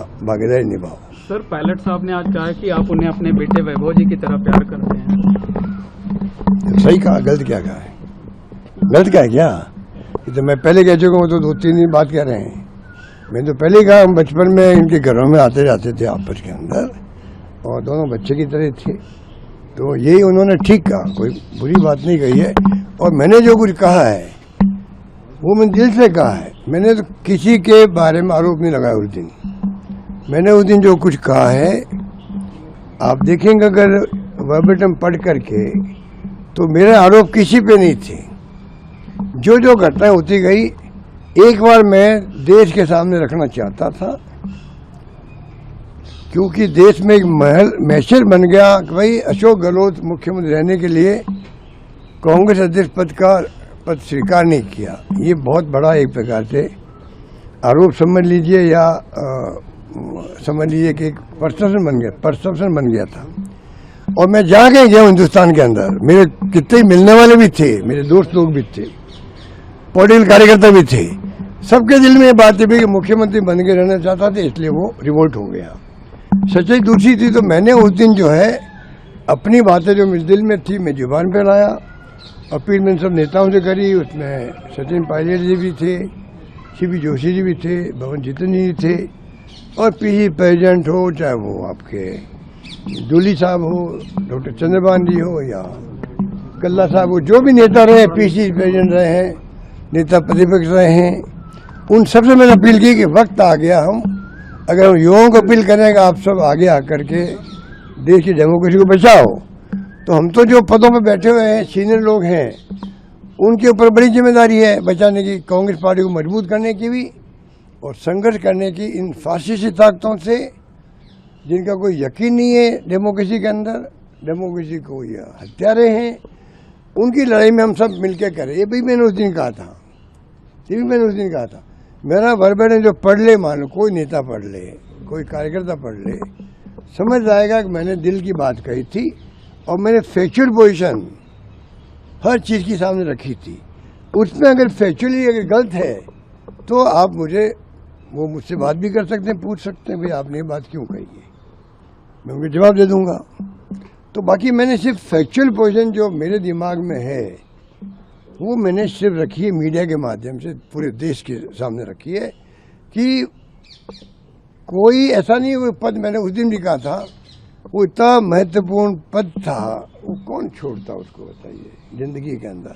भागीदारी निभाओ। Sir, pilot साहब ने आज कहा कि आप उन्हें अपने बेटे वैभव जी की तरह प्यार करते हैं। सही कहा, गलत क्या कहा है? गलत क्या है क्या? ये तो मैं पहले कह चुका हूँ, तो 2-3 दिन बात कर रहे हैं। मैंने तो पहले कहा, हम बचपन में इनके घरों में आते जाते थे आपस के अंदर, और दोनों बच्चे की तरह थे। तो यही उन्होंने ठीक कहा, कोई बुरी बात नहीं कही है। और मैंने जो कुछ कहा है वो मैंने दिल से कहा है। मैंने तो किसी के बारे में आरोप नहीं लगाया उस दिन। मैंने उस दिन जो कुछ कहा है, आप देखेंगे अगर वर्बेटम पढ़ करके, तो मेरे आरोप किसी पे नहीं थे। जो जो घटना होती गई, एक बार मैं देश के सामने रखना चाहता था, क्योंकि देश में एक मैसेज बन गया कि भाई अशोक गहलोत मुख्यमंत्री रहने के लिए कांग्रेस अध्यक्ष पद स्वीकार नहीं किया। ये बहुत बड़ा एक प्रकार से आरोप समझ लीजिए, या समझ लीजिए कि एक परसेप्शन बन गया था। और मैं जहाँ कहीं गया हिंदुस्तान के अंदर, मेरे कितने मिलने वाले भी थे, मेरे दोस्त लोग भी थे, पॉलिटिकल कार्यकर्ता भी थे, सबके दिल में ये बात थी कि मुख्यमंत्री बन के रहना चाहता था, इसलिए वो रिवोल्ट हो गया। सच्चाई दूसरी थी। तो मैंने उस दिन जो है अपनी बातें जो मेरे दिल में थी, मैं जुबान पे लाया। अपील मैंने सब नेताओं से करी। उसमें सचिन पायलट जी भी थे, सीपी जोशी जी भी थे, भवन जितनी जी थे, और पीसी प्रेसिडेंट हो, चाहे वो आपके दूली साहब हो, डॉक्टर चंद्रभान जी हो, या कल्ला साहब हो, जो भी नेता रहे, पीसी प्रेसिडेंट रहे हैं, नेता प्रतिपक्ष रहे हैं, उन सबसे मैंने अपील की कि वक्त आ गया, अगर हम युवाओं को अपील करें कि आप सब आगे आकर के देश की डेमोक्रेसी को बचाओ, तो हम तो जो पदों पर बैठे हुए हैं, सीनियर लोग हैं, उनके ऊपर बड़ी जिम्मेदारी है बचाने की, कांग्रेस पार्टी को मजबूत करने की भी, और संघर्ष करने की इन फासिस्टी ताकतों से जिनका कोई यकीन नहीं है डेमोक्रेसी के अंदर, डेमोक्रेसी को ये हत्यारे हैं, उनकी लड़ाई में हम सब मिलकर करें। ये भी मैंने उस दिन कहा था। मेरा वर्बेटम जो पढ़ ले, मान लो कोई नेता पढ़ ले, कोई कार्यकर्ता पढ़ ले, समझ जाएगा कि मैंने दिल की बात कही थी, और मैंने फैक्चुअल पोजीशन हर चीज़ की सामने रखी थी। उसमें अगर फैक्चुअली अगर गलत है, तो आप मुझसे बात भी कर सकते हैं, पूछ सकते हैं भाई आपने ये बात क्यों कही है, मैं उनको जवाब दे दूंगा। तो बाकी मैंने सिर्फ फैक्चुअल पोजीशन जो मेरे दिमाग में है, वो मैंने सिर्फ रखी है, मीडिया के माध्यम से पूरे देश के सामने रखी है, कि कोई ऐसा नहीं, वो पद मैंने उस दिन भी कहा था, वो इतना महत्वपूर्ण पद था, वो कौन छोड़ता उसको, बताइए, जिंदगी के अंदर।